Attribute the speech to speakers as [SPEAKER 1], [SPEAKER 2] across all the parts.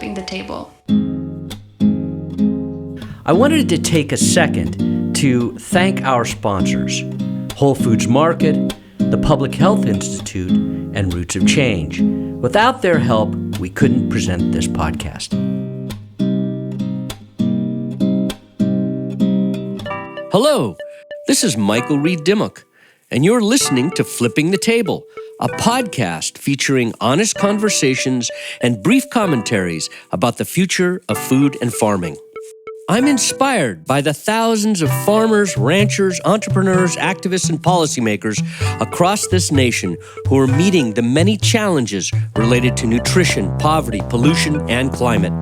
[SPEAKER 1] Flipping the Table.
[SPEAKER 2] I wanted to take a second to thank our sponsors, Whole Foods Market, the Public Health Institute, and Roots of Change. Without their help, we couldn't present this podcast. Hello, this is Michael Reed Dimmock, and you're listening to Flipping the Table, a podcast featuring honest conversations and brief commentaries about the future of food and farming. I'm inspired by the thousands of farmers, ranchers, entrepreneurs, activists, and policymakers across this nation who are meeting the many challenges related to nutrition, poverty, pollution, and climate.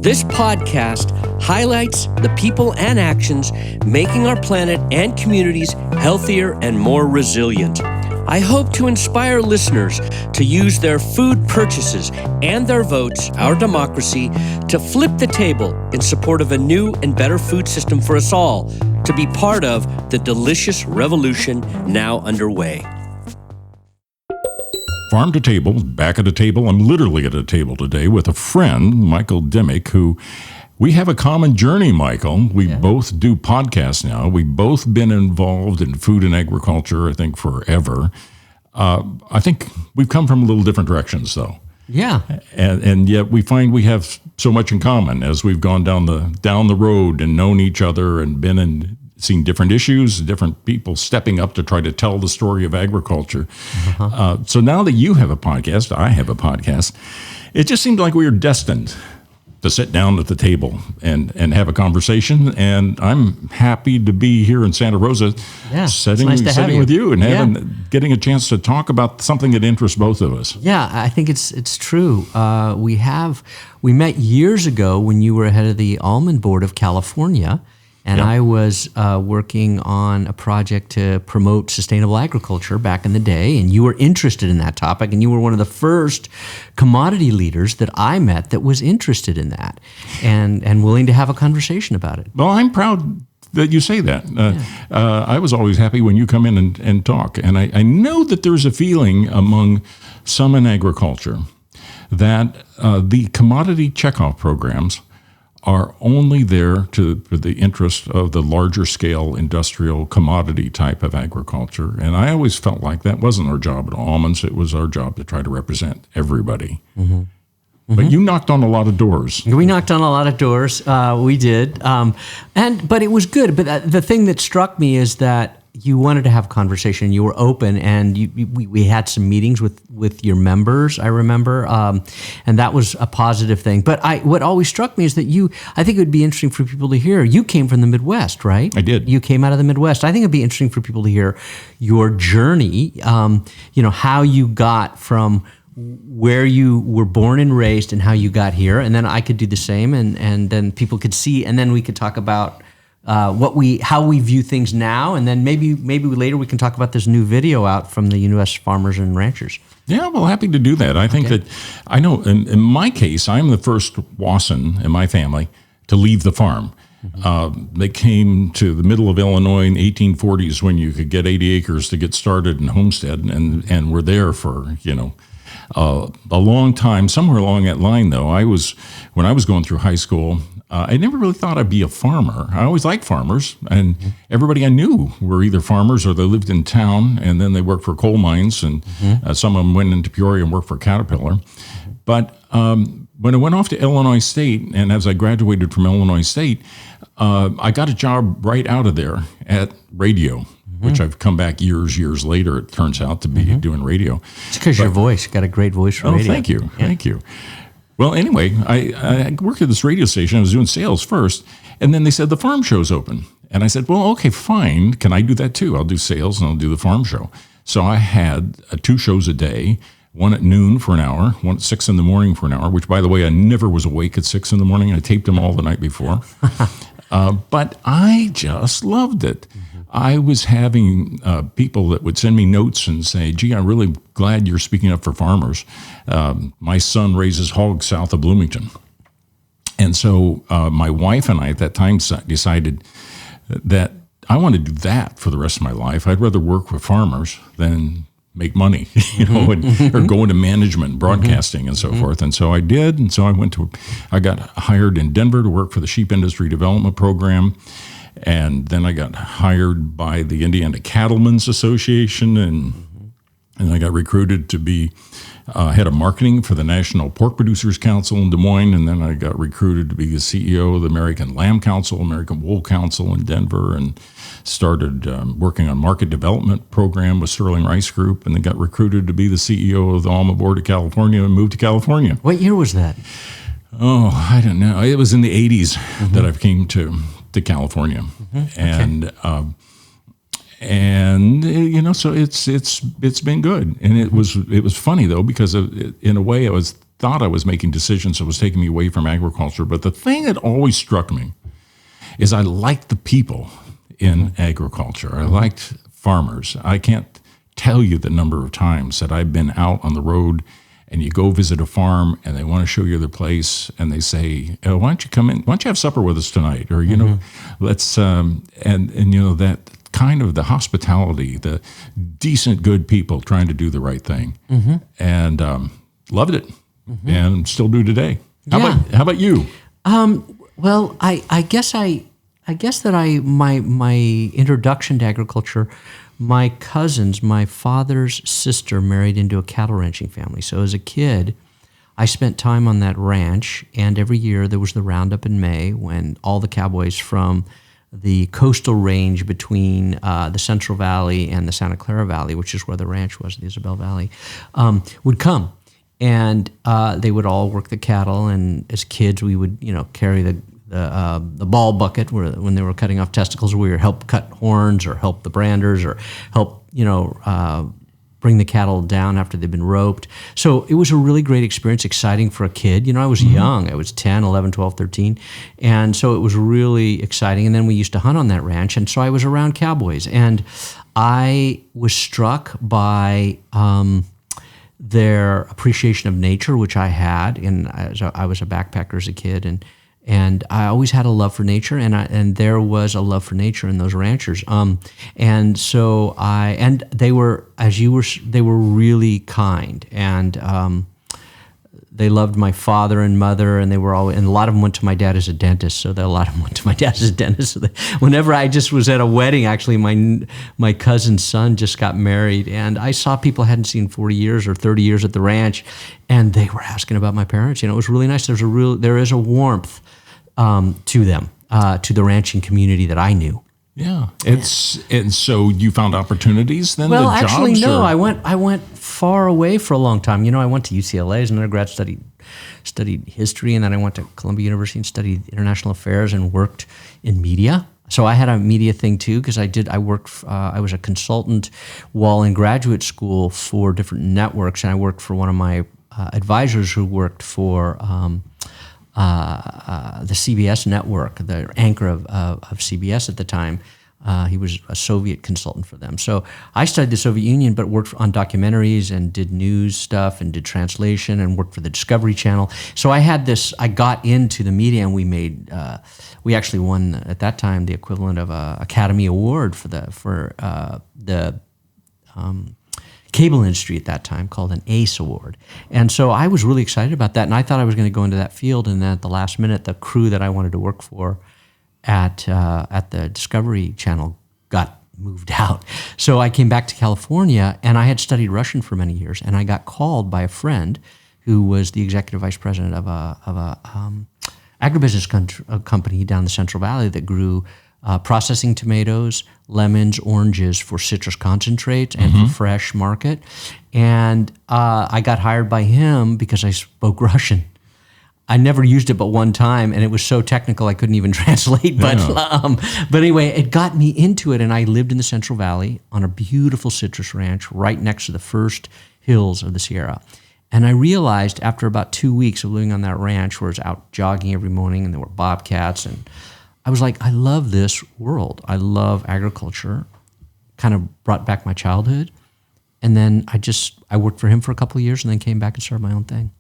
[SPEAKER 2] This podcast highlights the people and actions making our planet and communities healthier and more resilient. I hope to inspire listeners to use their food purchases and their votes, our democracy, to flip the table in support of a new and better food system for us all, to be part of the delicious revolution now underway.
[SPEAKER 3] Farm to Table, back at a table. I'm literally at a table today with a friend, Michael Dimmock, who we have a common journey, Michael. We both do podcasts now. We've both been involved in food and agriculture, I think, forever. I think we've come from a little different directions, though.
[SPEAKER 2] Yeah.
[SPEAKER 3] And yet we find we have so much in common as we've gone down the road and known each other and seen different issues, different people stepping up to try to tell the story of agriculture. So now that you have a podcast, I have a podcast, it just seemed like we were destined to sit down at the table and have a conversation. And I'm happy to be here in Santa Rosa, sitting with you and getting a chance to talk about something that interests both of us.
[SPEAKER 2] Yeah, I think it's true. We met years ago when you were head of the Almond Board of California. And I was working on a project to promote sustainable agriculture back in the day, and you were interested in that topic, and you were one of the first commodity leaders that I met that was interested in that and willing to have a conversation about it.
[SPEAKER 3] Well, I'm proud that you say that. I was always happy when you come in and talk, and I know that there's a feeling among some in agriculture that the commodity checkoff programs are only there for the interest of the larger scale industrial commodity type of agriculture. And I always felt like that wasn't our job at Almonds. It was our job to try to represent everybody. But you knocked on a lot of doors.
[SPEAKER 2] We knocked on a lot of doors. We did. But it was good. But the thing that struck me is that you wanted to have a conversation. You were open, and we had some meetings with your members, I remember, and that was a positive thing. But what always struck me is that I think it would be interesting for people to hear. You came from the Midwest, right?
[SPEAKER 3] I did.
[SPEAKER 2] You came out of the Midwest. I think it'd be interesting for people to hear your journey, how you got from where you were born and raised and how you got here. And then I could do the same, and then people could see, and then we could talk about how we view things now, and then maybe later we can talk about this new video out from the U.S. farmers and ranchers.
[SPEAKER 3] Yeah, well, happy to do that. I think that I know in my case, I'm the first Wasson in my family to leave the farm. They came to the middle of Illinois in the 1840s when you could get 80 acres to get started in homestead, and were there for a long time. Somewhere along that line, though, when I was going through high school, I never really thought I'd be a farmer. I always liked farmers, and everybody I knew were either farmers or they lived in town, and then they worked for coal mines, and some of them went into Peoria and worked for Caterpillar. But when I went off to Illinois State, and as I graduated from Illinois State, I got a job right out of there at radio, which I've come back years later, it turns out, to be doing radio.
[SPEAKER 2] It's because your voice, you got a great voice for radio.
[SPEAKER 3] Thank you. Thank you. Well, anyway, I worked at this radio station. I was doing sales first, and then they said the farm show's open. And I said, well, okay, fine. Can I do that too? I'll do sales and I'll do the farm show. So I had 2 shows a day, one at noon for an hour, one at 6 in the morning for an hour, which, by the way, I never was awake at 6 in the morning. I taped them all the night before. But I just loved it. I was having people that would send me notes and say, gee, I'm really glad you're speaking up for farmers. My son raises hogs south of Bloomington. And so my wife and I at that time decided that I want to do that for the rest of my life. I'd rather work with farmers than make money, or go into management, broadcasting, and so forth. And so I did. And so I got hired in Denver to work for the Sheep Industry Development Program. And then I got hired by the Indiana Cattlemen's Association, and I got recruited to be head of marketing for the National Pork Producers Council in Des Moines, and then I got recruited to be the CEO of the American Lamb Council, American Wool Council in Denver, and started working on market development program with Sterling Rice Group, and then got recruited to be the CEO of the Alma Board of California and moved to California.
[SPEAKER 2] What year was that?
[SPEAKER 3] Oh, I don't know. It was in the 80s that I came to California, and so it's been good. And it was funny though, because in a way I thought I was making decisions that was taking me away from agriculture. But the thing that always struck me is I liked the people in agriculture. I liked farmers. I can't tell you the number of times that I've been out on the road and you go visit a farm and they want to show you their place and they say, oh, why don't you come in? Why don't you have supper with us tonight? Or, let's, and that kind of the hospitality, the decent, good people trying to do the right thing. And loved it and still do today. How about you?
[SPEAKER 2] Well, I guess that my introduction to agriculture, my cousins, my father's sister married into a cattle ranching family. So as a kid, I spent time on that ranch, and every year there was the roundup in May when all the cowboys from the coastal range between the Central Valley and the Santa Clara Valley, which is where the ranch was, the Isabel Valley, would come. And they would all work the cattle, and as kids we would, carry the ball bucket when they were cutting off testicles. We would help cut horns or help the branders or help, bring the cattle down after they've been roped. So it was a really great experience, exciting for a kid. I was young. I was 10, 11, 12, 13. And so it was really exciting. And then we used to hunt on that ranch. And so I was around cowboys. And I was struck by their appreciation of nature, which I had. And I was a backpacker as a kid. And I always had a love for nature, and there was a love for nature in those ranchers. And so they were, they were really kind, and they loved my father and mother, and and a lot of them went to my dad as a dentist. So whenever I just was at a wedding, actually, my cousin's son just got married, and I saw people I hadn't seen 40 years or 30 years at the ranch, and they were asking about my parents. It was really nice. There is a warmth to them, to the ranching community that I knew.
[SPEAKER 3] Yeah, and so you found opportunities then.
[SPEAKER 2] Well,
[SPEAKER 3] the jobs,
[SPEAKER 2] actually, no. I went far away for a long time. I went to UCLA as an undergrad, studied history, and then I went to Columbia University and studied international affairs and worked in media. So I had a media thing too, because I was a consultant while in graduate school for different networks, and I worked for one of my advisors who worked for the CBS network, the anchor of CBS at the time. He was a Soviet consultant for them. So I studied the Soviet Union, but worked on documentaries and did news stuff and did translation and worked for the Discovery Channel. So I got into the media, and we actually won at that time the equivalent of an Academy Award for the cable industry at that time, called an ACE Award. And so I was really excited about that, and I thought I was going to go into that field, and then at the last minute, the crew that I wanted to work for at the Discovery Channel got moved out. So I came back to California, and I had studied Russian for many years, and I got called by a friend who was the executive vice president of a agribusiness company down the Central Valley that grew processing tomatoes, lemons, oranges for citrus concentrates and for fresh market. And I got hired by him because I spoke Russian. I never used it but one time, and it was so technical I couldn't even translate. But anyway, it got me into it, and I lived in the Central Valley on a beautiful citrus ranch right next to the first hills of the Sierra. And I realized after about 2 weeks of living on that ranch, where I was out jogging every morning, and there were bobcats, and I was like, I love this world. I love agriculture. Kind of brought back my childhood. And then I worked for him for a couple of years and then came back and started my own thing.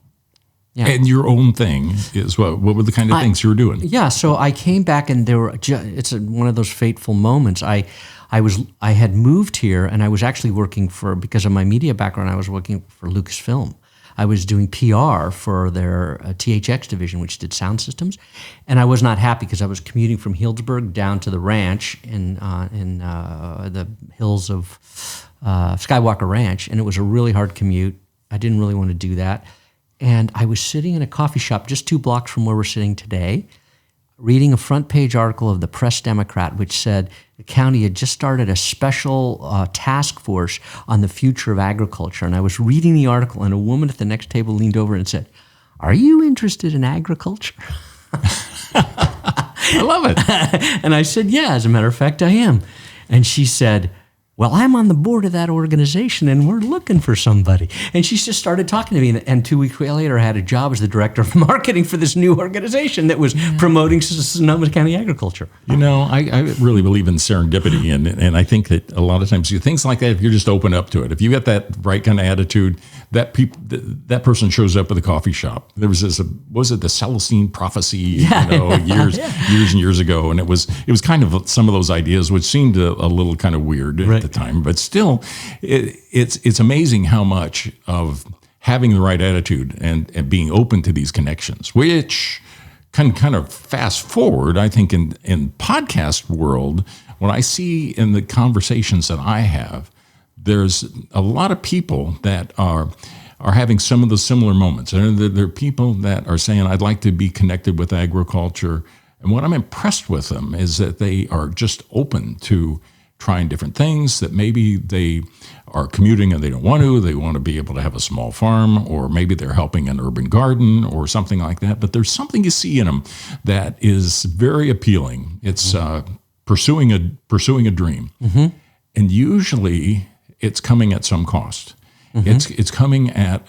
[SPEAKER 2] Yeah. And
[SPEAKER 3] your own thing is what were the kind of things you were doing?
[SPEAKER 2] Yeah, so I came back, and it's one of those fateful moments. I I had moved here, and I was actually working because of my media background, I was working for Lucasfilm. I was doing PR for their THX division, which did sound systems, and I was not happy because I was commuting from Healdsburg down to the ranch in the hills of Skywalker Ranch, and it was a really hard commute. I didn't really want to do that, and I was sitting in a coffee shop just 2 blocks from where we're sitting today, reading a front page article of the Press Democrat, which said the county had just started a special task force on the future of agriculture. And I was reading the article, and a woman at the next table leaned over and said, "Are you interested in agriculture?"
[SPEAKER 3] I love it.
[SPEAKER 2] And I said, "Yeah, as a matter of fact, I am." And she said, "Well, I'm on the board of that organization, and we're looking for somebody." And she just started talking to me, and 2 weeks later, I had a job as the director of marketing for this new organization that was promoting Sonoma County agriculture.
[SPEAKER 3] I really believe in serendipity, and I think that a lot of times things like that, if you're just open up to it, if you get that right kind of attitude, that person shows up at the coffee shop. There was this, was it the Celestine prophecy? Years and years ago, and it was kind of some of those ideas which seemed a little kind of weird at the time, but still, it's amazing how much of having the right attitude and being open to these connections, which can kind of fast forward. I think in podcast world, what I see in the conversations that I have, there's a lot of people that are having some of the similar moments. There are people that are saying, "I'd like to be connected with agriculture," and what I'm impressed with them is that they are just open to trying different things, that maybe they are commuting and they don't want to. They want to be able to have a small farm, or maybe they're helping an urban garden or something like that. But there's something you see in them that is very appealing. It's pursuing a dream. Mm-hmm. And usually it's coming at some cost. Mm-hmm. It's coming at,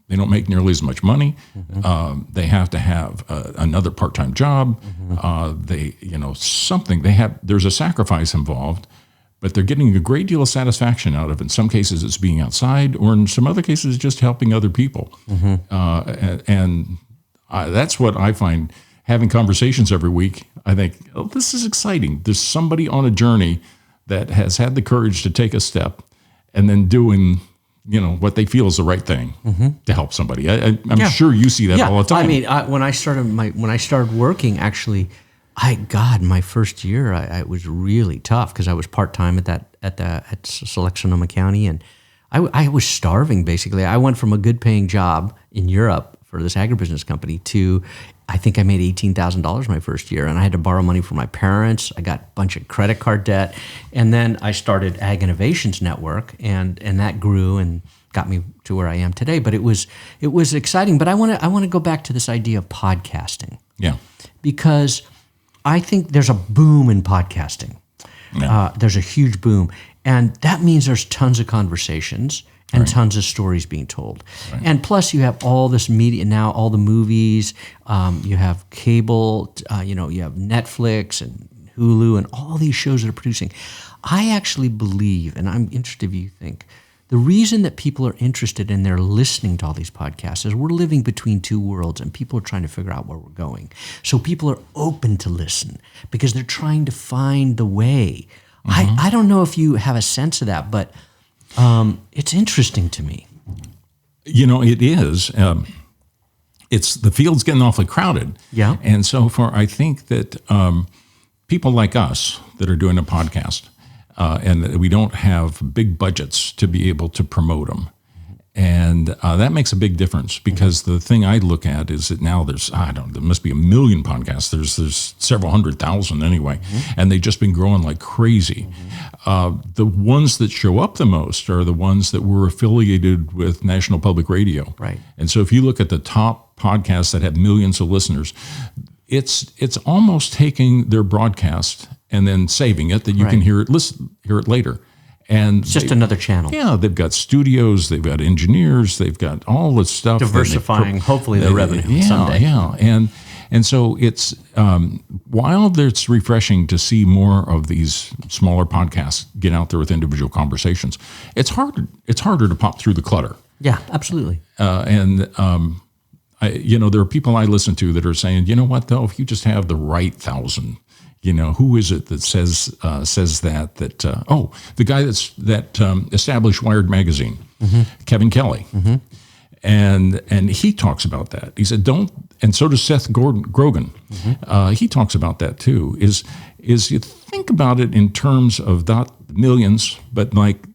[SPEAKER 3] they don't make nearly as much money. Mm-hmm. They have to have another part-time job. Mm-hmm. There's a sacrifice involved, but they're getting a great deal of satisfaction out of it. In some cases, it's being outside, or in some other cases, just helping other people. Mm-hmm. That's what I find, having conversations every week. I think, oh, this is exciting. There's somebody on a journey that has had the courage to take a step and then doing what they feel is the right thing to help somebody. I'm sure you see that all the time.
[SPEAKER 2] I mean, when I started working, actually, my first year, it was really tough because I was part-time at Select Sonoma County, and I was starving, basically. I went from a good-paying job in Europe for this agribusiness company to, I think I made $18,000 my first year, and I had to borrow money from my parents. I got a bunch of credit card debt, and then I started Ag Innovations Network, and that grew and got me to where I am today. But it was exciting. But I want to go back to this idea of podcasting.
[SPEAKER 3] Yeah,
[SPEAKER 2] because I think there's a boom in podcasting. Yeah. There's a huge boom, and that means there's tons of conversations and tons of stories being told. Right. And plus you have all this media now, all the movies, you have cable, you have Netflix and Hulu and all these shows that are producing. I actually believe, and I'm interested if you think, the reason that people are interested and they're listening to all these podcasts is we're living between two worlds, and people are trying to figure out where we're going. So people are open to listen because they're trying to find the way. Mm-hmm. I don't know if you have a sense of that, but it's interesting to me.
[SPEAKER 3] It is. It's the field's getting awfully crowded.
[SPEAKER 2] Yeah.
[SPEAKER 3] And so I think that people like us that are doing a podcast, and that we don't have big budgets to be able to promote them. And that makes a big difference, because the thing I look at is that now there must be 1 million podcasts. There's several 100,000 anyway, and they've just been growing like crazy. The ones that show up the most are the ones that were affiliated with National Public Radio. Right. And so if you look at the top podcasts that have millions of listeners, it's almost taking their broadcast and then saving it that you can hear it later. And
[SPEAKER 2] it's just another channel.
[SPEAKER 3] Yeah, they've got studios, they've got engineers, they've got all this stuff.
[SPEAKER 2] Diversifying, hopefully, the revenue someday.
[SPEAKER 3] Yeah, and so it's, while it's refreshing to see more of these smaller podcasts get out there with individual conversations, it's harder to pop through the clutter.
[SPEAKER 2] Yeah, absolutely.
[SPEAKER 3] There are people I listen to that are saying, you know what, though, if you just have the right 1,000, Who is it that says that? Oh, the guy that established Wired magazine, Kevin Kelly, and he talks about that. He said, "Don't." And so does Seth Grogan. He talks about that too. Is you think about it in terms of not millions, but like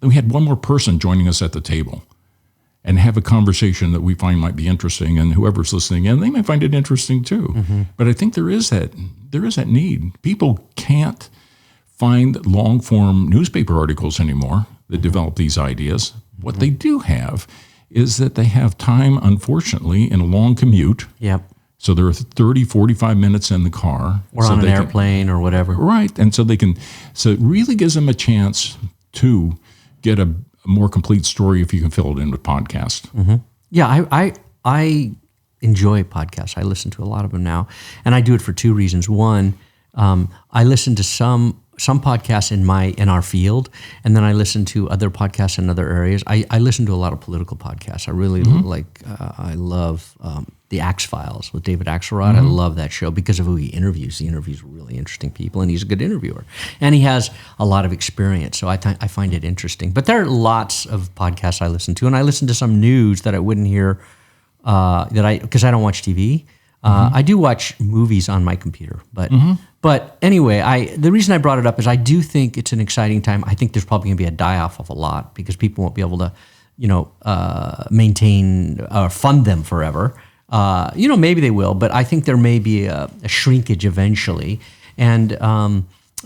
[SPEAKER 3] we had one more person joining us at the table, and have a conversation that we find might be interesting, and whoever's listening in, they might find it interesting too. But I think there is that need. People can't find long form newspaper articles anymore that develop these ideas. What they do have is that they have time, unfortunately, in a long commute.
[SPEAKER 2] Yep.
[SPEAKER 3] So they're 30, 45 minutes in the car.
[SPEAKER 2] Or on an airplane or whatever.
[SPEAKER 3] Right. And so it really gives them a chance to get a more complete story if you can fill it in with podcast.
[SPEAKER 2] Yeah, I enjoy podcasts. I listen to a lot of them now. And I do it for two reasons. One, I listen to some podcasts in our field, and then I listen to other podcasts in other areas. I listen to a lot of political podcasts. I really I love the Axe Files with David Axelrod. I love that show because of who he interviews. He interviews really interesting people, and he's a good interviewer. And he has a lot of experience, so I find it interesting. But there are lots of podcasts I listen to, and I listen to some news that I wouldn't hear because I don't watch TV. I do watch movies on my computer, but anyway, the reason I brought it up is I do think it's an exciting time. I think there's probably going to be a die-off of a lot because people won't be able to, maintain or fund them forever. Maybe they will, but I think there may be a shrinkage eventually. And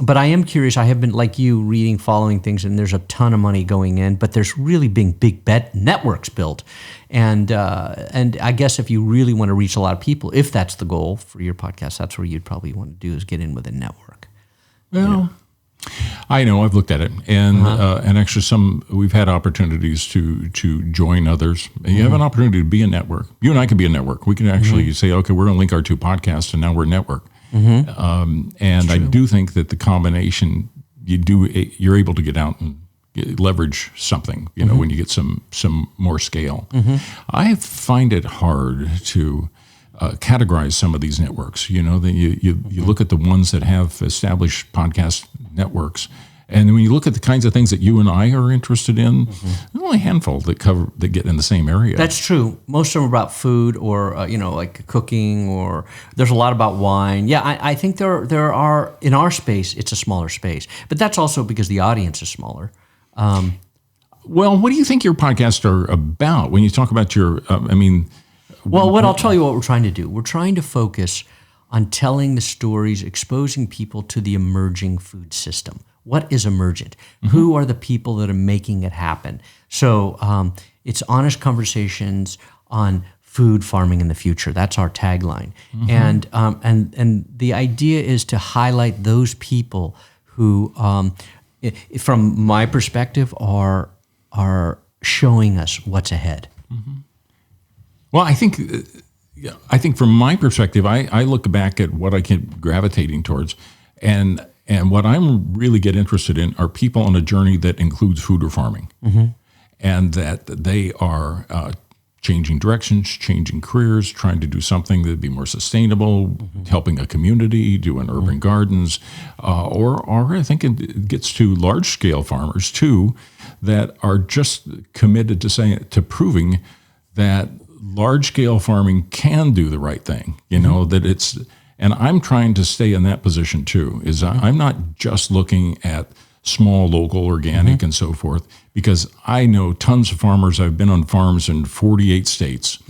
[SPEAKER 2] but I am curious. I have been, like you, following things, and there's a ton of money going in, but there's really big bet networks built. And I guess if you really want to reach a lot of people, if that's the goal for your podcast, that's where you'd probably want to do is get in with a network.
[SPEAKER 3] Well, I know I've looked at it, and actually we've had opportunities to join others. You have an opportunity to be a network. You and I could be a network. We can actually say, okay, we're going to link our two podcasts, and now we're a network. And I do think that the combination, you're able to get out and leverage something, when you get some more scale. I find it hard to categorize some of these networks. You look at the ones that have established podcast networks, and when you look at the kinds of things that you and I are interested in, there's only a handful that get in the same area.
[SPEAKER 2] That's true. Most of them are about food or like cooking, or there's a lot about wine. Yeah, I think there are in our space. It's a smaller space, but that's also because the audience is smaller.
[SPEAKER 3] Well, what do you think your podcasts are about when you talk about your?
[SPEAKER 2] Well, I'll tell you what we're trying to do. We're trying to focus on telling the stories, exposing people to the emerging food system. What is emergent? Who are the people that are making it happen? So it's honest conversations on food farming in the future. That's our tagline. And the idea is to highlight those people who, from my perspective, are showing us what's ahead.
[SPEAKER 3] Well, I think from my perspective, I look back at what I keep gravitating towards, and what I'm really get interested in are people on a journey that includes food or farming, and that they are changing directions, changing careers, trying to do something that'd be more sustainable, helping a community, doing urban gardens, or I think it gets to large scale farmers too, that are just committed to proving that large scale farming can do the right thing. That it's. And I'm trying to stay in that position too, I'm not just looking at small, local, organic, and so forth, because I know tons of farmers. I've been on farms in 48 states,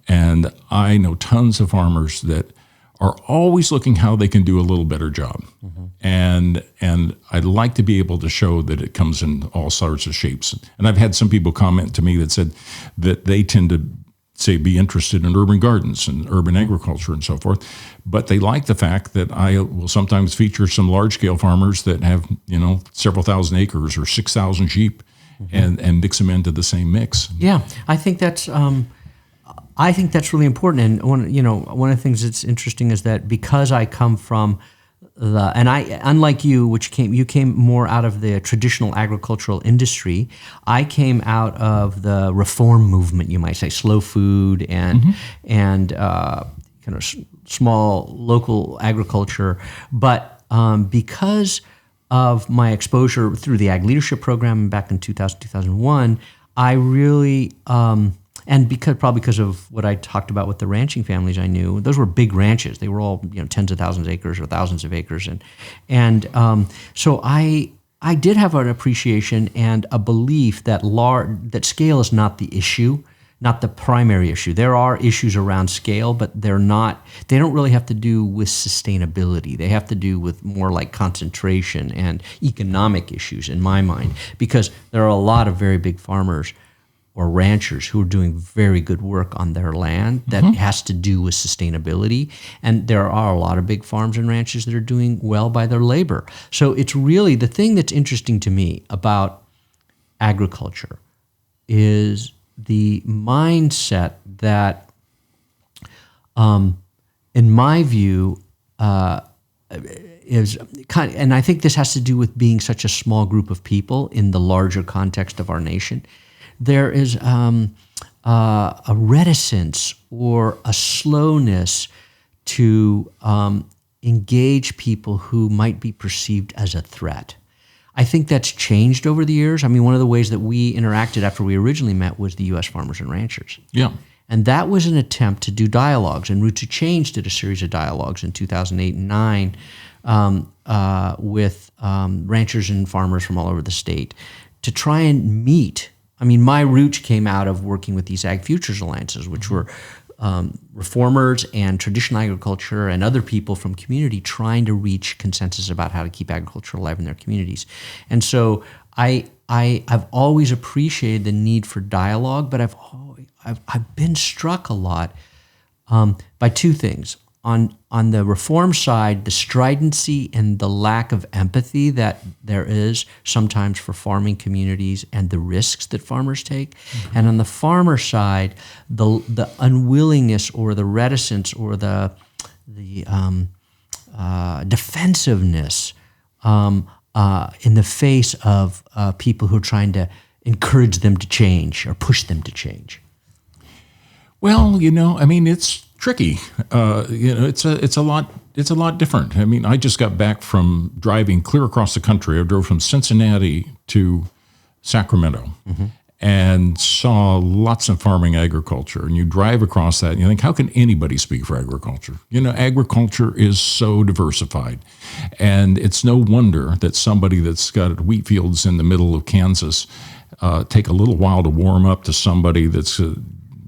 [SPEAKER 3] and I know tons of farmers that are always looking how they can do a little better job. And I'd like to be able to show that it comes in all sorts of shapes. And I've had some people comment to me that said that they tend to be interested in urban gardens and urban agriculture and so forth. But they like the fact that I will sometimes feature some large-scale farmers that have, several thousand acres or 6,000 sheep and mix them into the same mix.
[SPEAKER 2] Yeah, I think that's really important. And one of the things that's interesting is that because I come from unlike you, you came more out of the traditional agricultural industry. I came out of the reform movement, you might say, slow food and kind of local agriculture, but because of my exposure through the Ag Leadership Program back in 2000, 2001, I really, and because of what I talked about with the ranching families I knew, those were big ranches. They were all tens of thousands of acres or thousands of acres, so I did have an appreciation and a belief that that scale is not the issue, not the primary issue. There are issues around scale, but they don't really have to do with sustainability. They have to do with more like concentration and economic issues in my mind, because there are a lot of very big farmers or ranchers who are doing very good work on their land that has to do with sustainability. And there are a lot of big farms and ranches that are doing well by their labor. So it's really the thing that's interesting to me about agriculture is the mindset that, in my view, is kind of, and I think this has to do with being such a small group of people in the larger context of our nation. There is a reticence or a slowness to engage people who might be perceived as a threat. I think that's changed over the years. I mean, one of the ways that we interacted after we originally met was the U.S. Farmers and Ranchers.
[SPEAKER 3] Yeah.
[SPEAKER 2] And that was an attempt to do dialogues. And Roots of Change did a series of dialogues in 2008 and 2009 with ranchers and farmers from all over the state to try and meet. I mean, my roots came out of working with these Ag Futures Alliances, which were reformers and traditional agriculture and other people from community trying to reach consensus about how to keep agriculture alive in their communities. And so I've always appreciated the need for dialogue, but I've been struck a lot by two things. On the reform side, the stridency and the lack of empathy that there is sometimes for farming communities and the risks that farmers take. Mm-hmm. And on the farmer side, the unwillingness or the reticence or the defensiveness in the face of people who are trying to encourage them to change or push them to change.
[SPEAKER 3] Well, I mean, it's tricky. It's a lot different. I mean, I just got back from driving clear across the country. I drove from Cincinnati to Sacramento and saw lots of farming agriculture. And you drive across that and you think, how can anybody speak for agriculture? Agriculture is so diversified. And it's no wonder that somebody that's got wheat fields in the middle of Kansas take a little while to warm up to somebody that's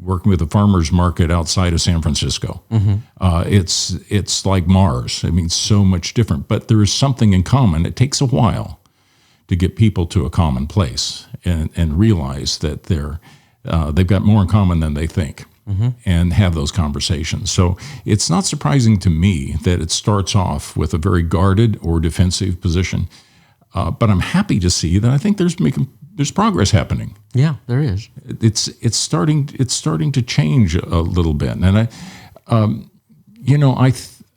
[SPEAKER 3] working with a farmer's market outside of San Francisco. It's like Mars. I mean, so much different, but there is something in common. It takes a while to get people to a common place and realize that they've got more in common than they think and have those conversations. So it's not surprising to me that it starts off with a very guarded or defensive position, but I'm happy to see that I think there's progress happening.
[SPEAKER 2] Yeah, there is.
[SPEAKER 3] It's starting to change a little bit, and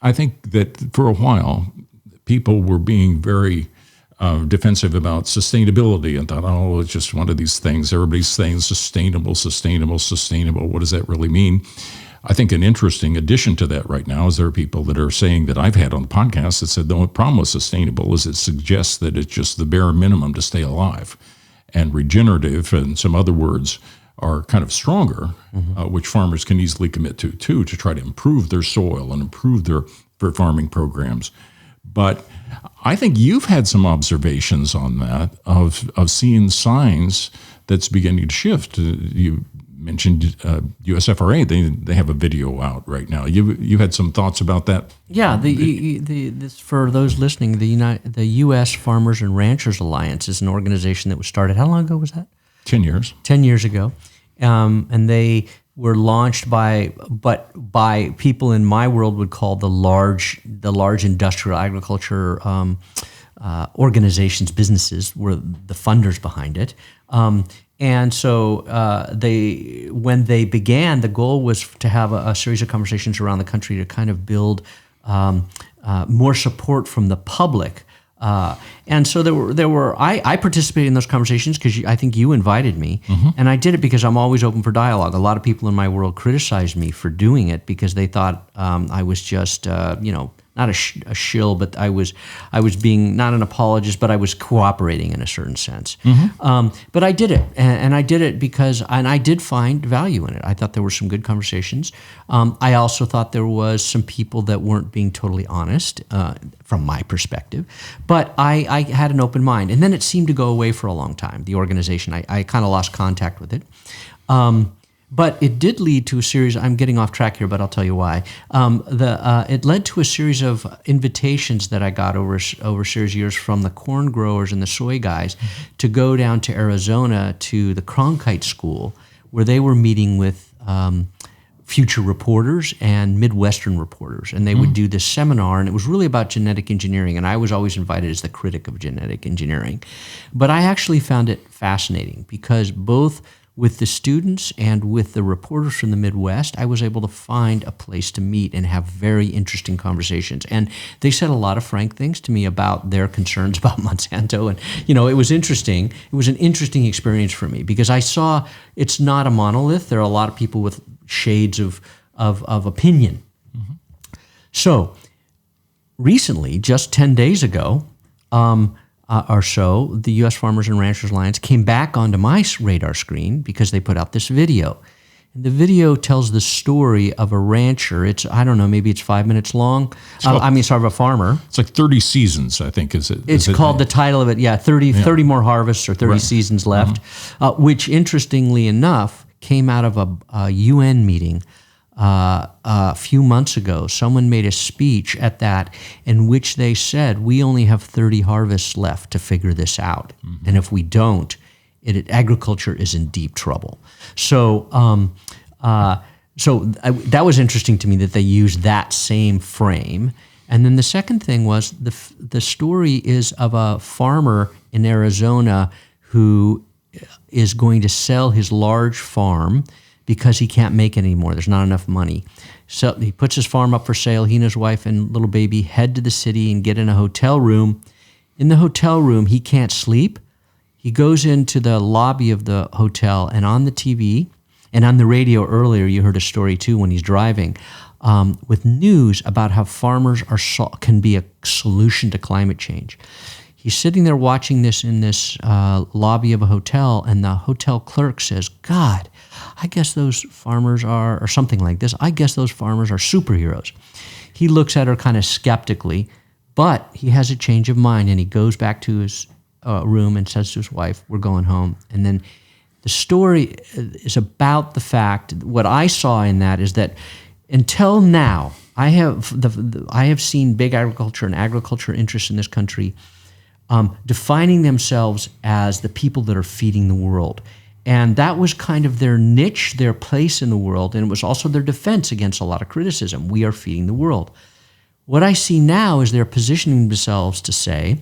[SPEAKER 3] I think that for a while people were being very defensive about sustainability and thought, oh, it's just one of these things. Everybody's saying sustainable. What does that really mean? I think an interesting addition to that right now is there are people that are saying that I've had on the podcast that said the only problem with sustainable is it suggests that it's just the bare minimum to stay alive. And regenerative and some other words are kind of stronger, which farmers can easily commit to try to improve their soil and improve their farming programs. But I think you've had some observations on that of seeing signs that's beginning to shift. You mentioned USFRA; they have a video out right now. You had some thoughts about that?
[SPEAKER 2] Yeah, this for those listening, the U.S. Farmers and Ranchers Alliance is an organization that was started. How long ago was that?
[SPEAKER 3] 10 years.
[SPEAKER 2] 10 years ago, and they were launched by people in my world would call the large industrial agriculture organizations, businesses were the funders behind it. And so when they began, the goal was to have a series of conversations around the country to kind of build more support from the public And so I participated in those conversations because I think you invited me, and I did it because I'm always open for dialogue. A lot of people in my world criticized me for doing it because they thought I was just, not a shill, but I was being not an apologist, but I was cooperating in a certain sense. But I did it, and I did it because I did find value in it. I thought there were some good conversations. I also thought there was some people that weren't being totally honest from my perspective, but I had an open mind. And then it seemed to go away for a long time, the organization. I kind of lost contact with it. But it did lead to a series. I'm getting off track here, but I'll tell you why. It led to a series of invitations that I got over a series of years from the corn growers and the soy guys to go down to Arizona to the Cronkite School, where they were meeting with future reporters and Midwestern reporters, and they would do this seminar, and it was really about genetic engineering, and I was always invited as the critic of genetic engineering. But I actually found it fascinating because both with the students and with the reporters from the Midwest, I was able to find a place to meet and have very interesting conversations. And they said a lot of frank things to me about their concerns about Monsanto. And, it was interesting. It was an interesting experience for me because I saw it's not a monolith. There are a lot of people with shades of opinion. So recently, just 10 days ago, or so, the U.S. Farmers and Ranchers Alliance came back onto my radar screen because they put out this video. And the video tells the story of a rancher. Maybe it's 5 minutes long. Of a farmer.
[SPEAKER 3] It's like 30 seasons, I think, is it?
[SPEAKER 2] It's called, the title of it, 30 more harvests or 30 seasons left, which, interestingly enough, came out of a UN meeting a few months ago. Someone made a speech at that in which they said, we only have 30 harvests left to figure this out. And if we don't, agriculture is in deep trouble. So that was interesting to me that they used that same frame. And then the second thing was the story is of a farmer in Arizona who is going to sell his large farm because he can't make it anymore. There's not enough money. So he puts his farm up for sale. He and his wife and little baby head to the city and get in a hotel room. In the hotel room, he can't sleep. He goes into the lobby of the hotel, and on the TV and on the radio earlier, you heard a story too when he's driving, with news about how farmers can be a solution to climate change. He's sitting there watching this in this lobby of a hotel, and the hotel clerk says, God, I guess those farmers are, or something like this, I guess those farmers are superheroes. He looks at her kind of skeptically, but he has a change of mind, and he goes back to his room and says to his wife, we're going home. And then the story is about the fact, what I saw in that is that until now, I have seen big agriculture and agriculture interests in this country defining themselves as the people that are feeding the world. And that was kind of their niche, their place in the world, and it was also their defense against a lot of criticism. We are feeding the world. What I see now is they're positioning themselves to say,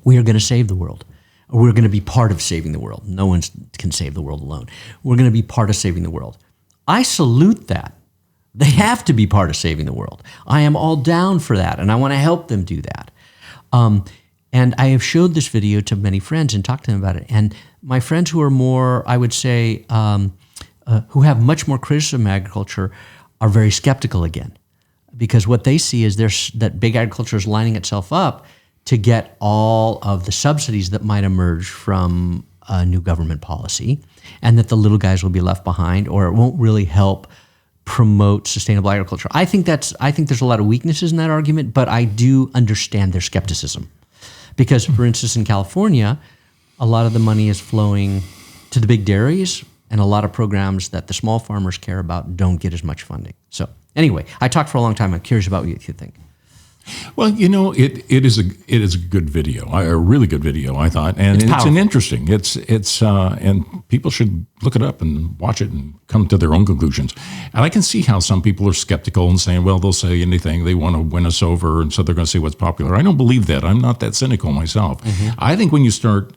[SPEAKER 2] we are going to save the world. Or we're going to be part of saving the world. No one can save the world alone. We're going to be part of saving the world. I salute that. They have to be part of saving the world. I am all down for that, and I want to help them do that. And I have showed this video to many friends and talked to them about it. And my friends who are more, I would say, who have much more criticism of agriculture are very skeptical again. Because what they see is that big agriculture is lining itself up to get all of the subsidies that might emerge from a new government policy, and that the little guys will be left behind, or it won't really help promote sustainable agriculture. I think there's a lot of weaknesses in that argument, but I do understand their skepticism. Because, for instance, in California, a lot of the money is flowing to the big dairies, and a lot of programs that the small farmers care about don't get as much funding. So anyway, I talked for a long time. I'm curious about what you think.
[SPEAKER 3] Well, it is a good video, a really good video, I thought, and it's an interesting. And people should look it up and watch it and come to their own conclusions. And I can see how some people are skeptical and saying, well, they'll say anything, they want to win us over, and so they're going to say what's popular. I don't believe that. I'm not that cynical myself. I think when you start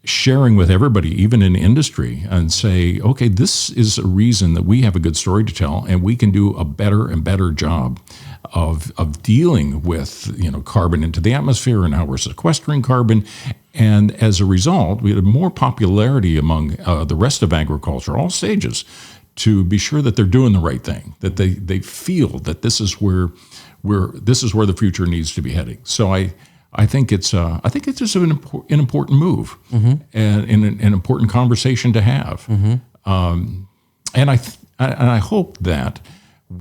[SPEAKER 3] sharing with everybody, even in industry, and say, okay, this is a reason that we have a good story to tell, and we can do a better and better job of dealing with carbon into the atmosphere and how we're sequestering carbon. And as a result, we had more popularity among the rest of agriculture, all stages, to be sure that they're doing the right thing, that they feel that this is where the future needs to be heading. So I think it's just an important move, and an important conversation to have. And I hope that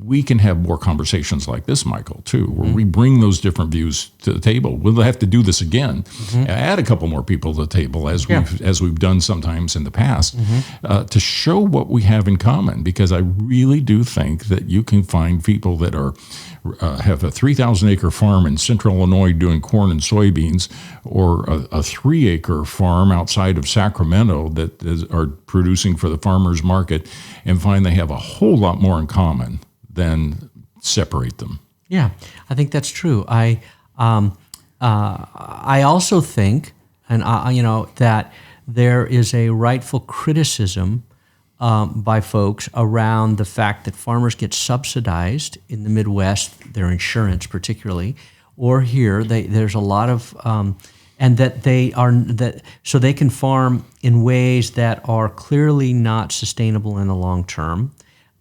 [SPEAKER 3] we can have more conversations like this, Michael, too, where we bring those different views to the table. We'll have to do this again, add a couple more people to the table as we've done sometimes in the past, to show what we have in common. Because I really do think that you can find people that have a 3,000-acre farm in central Illinois doing corn and soybeans, or a 3-acre farm outside of Sacramento that are producing for the farmers market, and find they have a whole lot more in common than separate them.
[SPEAKER 2] Yeah, I think that's true. I also think, and that there is a rightful criticism by folks around the fact that farmers get subsidized in the Midwest, their insurance particularly, or here there's a lot of, and that so they can farm in ways that are clearly not sustainable in the long term.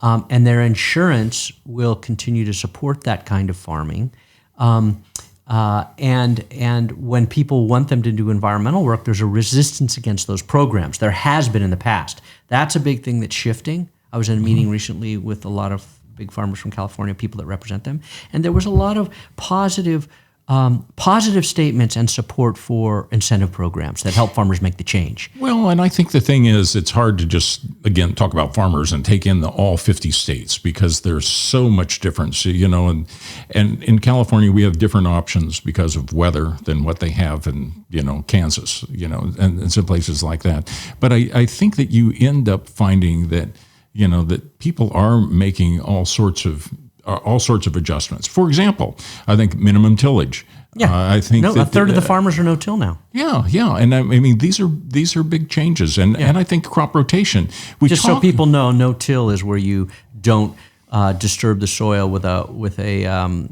[SPEAKER 2] And their insurance will continue to support that kind of farming. And when people want them to do environmental work, there's a resistance against those programs. There has been in the past. That's a big thing that's shifting. I was in a meeting recently with a lot of big farmers from California, people that represent them, and there was a lot of positive statements and support for incentive programs that help farmers make the change.
[SPEAKER 3] Well, and I think the thing is, it's hard to just, again, talk about farmers and take in all 50 states, because there's so much difference, and in California, we have different options because of weather than what they have in, Kansas, and some places like that. But I think that you end up finding that, that people are making all sorts of adjustments. For example, I think minimum tillage.
[SPEAKER 2] Yeah,
[SPEAKER 3] I think
[SPEAKER 2] a third of the farmers are no-till now.
[SPEAKER 3] Yeah, and I mean these are big changes, and I think crop rotation.
[SPEAKER 2] So people know, no-till is where you don't disturb the soil with a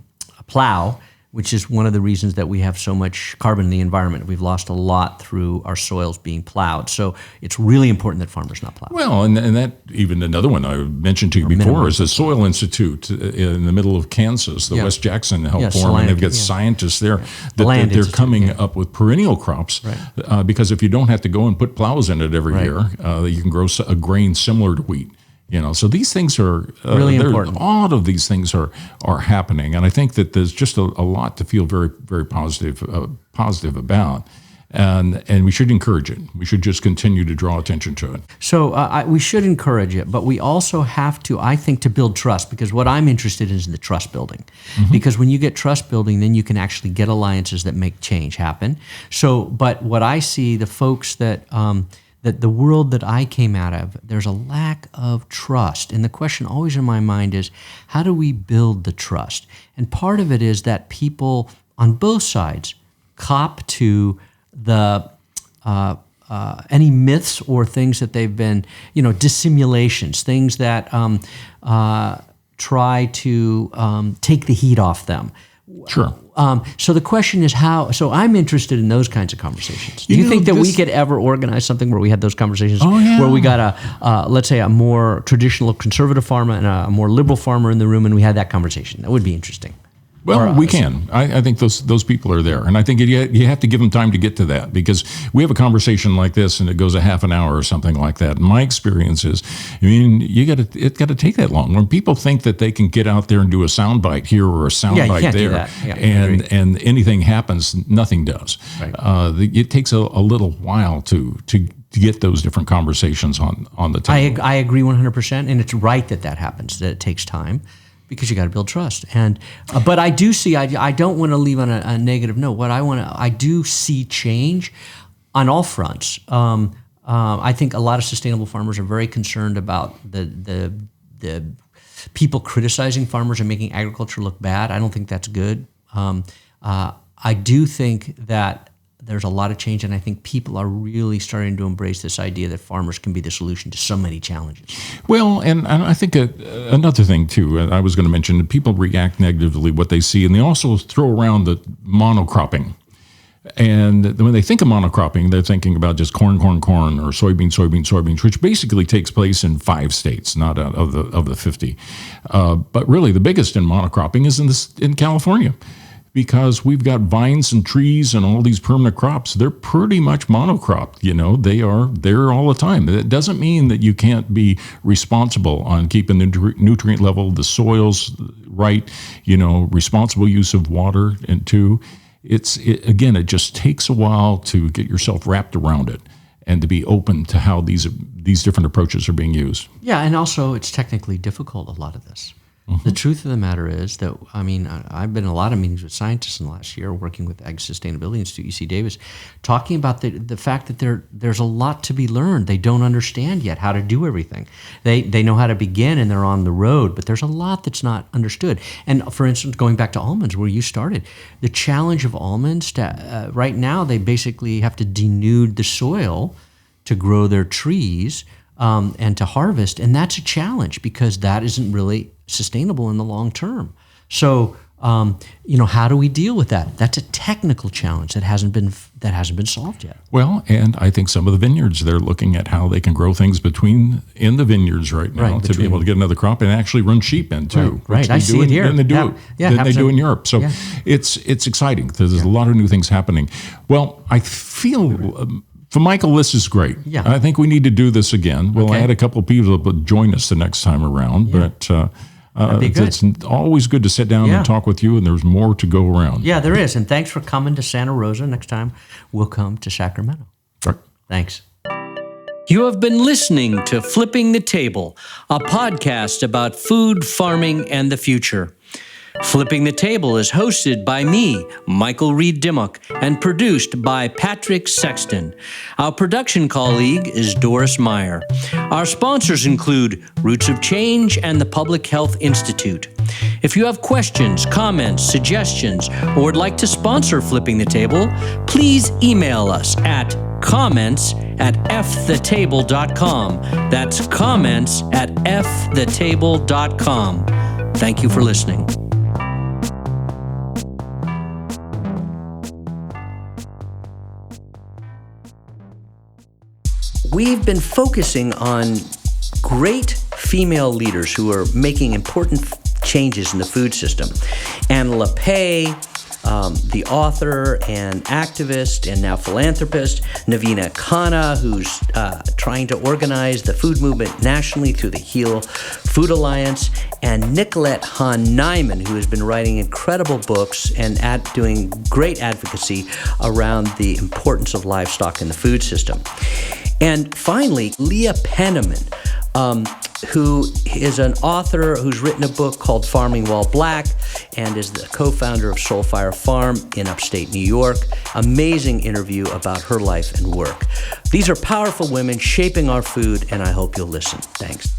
[SPEAKER 2] plow, which is one of the reasons that we have so much carbon in the environment. We've lost a lot through our soils being plowed. So it's really important that farmers not plow.
[SPEAKER 3] Well, and that, even another one I mentioned to you before, is the Soil Institute in the middle of Kansas, the West Jackson help form, and they've got scientists there that they're coming up with perennial crops, because if you don't have to go and put plows in it every year, you can grow a grain similar to wheat. So these things are
[SPEAKER 2] really important.
[SPEAKER 3] All of these things are happening, and I think that there's just a lot to feel very, very positive about, and we should encourage it. We should just continue to draw attention to it.
[SPEAKER 2] So we should encourage it, but we also have to, I think, to build trust, because what I'm interested in is the trust building. Because when you get trust building, then you can actually get alliances that make change happen. So, but what I see, the folks that the world that I came out of, there's a lack of trust. And the question always in my mind is, how do we build the trust? And part of it is that people on both sides cop to the any myths or things that they've been, dissimulations, things that try to take the heat off them.
[SPEAKER 3] Sure.
[SPEAKER 2] So the question is how. So I'm interested in those kinds of conversations. Do you think that we could ever organize something where we had those conversations, where we got let's say, a more traditional conservative farmer and a more liberal farmer in the room, and we had that conversation? That would be interesting.
[SPEAKER 3] Well, we can. I think those people are there, and I think you have to give them time to get to that, because we have a conversation like this, and it goes a half an hour or something like that. And my experience is, it's got to take that long. When people think that they can get out there and do a soundbite here or a soundbite there, and anything happens, nothing does. Right. It takes a little while to get those different conversations on the table.
[SPEAKER 2] I agree 100%, and it's right that happens. That it takes time, because you got to build trust. And but I do see, I don't want to leave on a negative note. I do see change on all fronts. I think a lot of sustainable farmers are very concerned about the people criticizing farmers and making agriculture look bad. I don't think that's good. I do think that there's a lot of change, and I think people are really starting to embrace this idea that farmers can be the solution to so many challenges.
[SPEAKER 3] Well, and I think another thing, too, I was going to mention, people react negatively what they see, and they also throw around the monocropping. And when they think of monocropping, they're thinking about just corn, or soybeans, which basically takes place in 5 states, not out of the 50. But really, the biggest in monocropping is in California, because we've got vines and trees and all these permanent crops. They're pretty much monocropped. They are there all the time. It doesn't mean that you can't be responsible on keeping the nutrient level, the soils right, responsible use of water, and too. It just takes a while to get yourself wrapped around it and to be open to how these different approaches are being used.
[SPEAKER 2] Yeah, and also it's technically difficult, a lot of this. Mm-hmm. The truth of the matter is that, I've been in a lot of meetings with scientists in the last year, working with the Ag Sustainability Institute, UC Davis, talking about the fact that there's a lot to be learned. They don't understand yet how to do everything. They know how to begin and they're on the road, but there's a lot that's not understood. And for instance, going back to almonds, where you started, the challenge of almonds, right now they basically have to denude the soil to grow their trees and to harvest, and that's a challenge because that isn't really sustainable in the long term. So, how do we deal with that? That's a technical challenge that hasn't been solved yet.
[SPEAKER 3] Well, and I think some of the vineyards, they're looking at how they can grow things in the vineyrs right now to be able to get another crop and actually run sheep in too.
[SPEAKER 2] Right. I see it here.
[SPEAKER 3] And they do in Europe. So it's exciting. There's a lot of new things happening. Well, I feel. For Michael, this is great.
[SPEAKER 2] Yeah.
[SPEAKER 3] I think we need to do this again. We'll add a couple of people to join us the next time around. Yeah. But it's always good to sit down and talk with you, and there's more to go around.
[SPEAKER 2] Yeah, there is. And thanks for coming to Santa Rosa. Next time, we'll come to Sacramento.
[SPEAKER 3] Sure.
[SPEAKER 2] Thanks.
[SPEAKER 1] You have been listening to Flipping the Table, a podcast about food, farming, and the future. Flipping the Table is hosted by me, Michael Reed Dimmock, and produced by Patrick Sexton. Our production colleague is Doris Meyer. Our sponsors include Roots of Change and the Public Health Institute. If you have questions, comments, suggestions, or would like to sponsor Flipping the Table, please email us at comments@fthetable.com. That's comments@fthetable.com. Thank you for listening. We've been focusing on great female leaders who are making important changes in the food system. Anna LaPay, the author and activist and now philanthropist, Navina Khanna, who's trying to organize the food movement nationally through the Heal Food Alliance, and Nicolette Hahn-Nyman, who has been writing incredible books and doing great advocacy around the importance of livestock in the food system. And finally, Leah Penniman, who is an author who's written a book called Farming While Black and is the co-founder of Soulfire Farm in upstate New York. Amazing interview about her life and work. These are powerful women shaping our food, and I hope you'll listen. Thanks.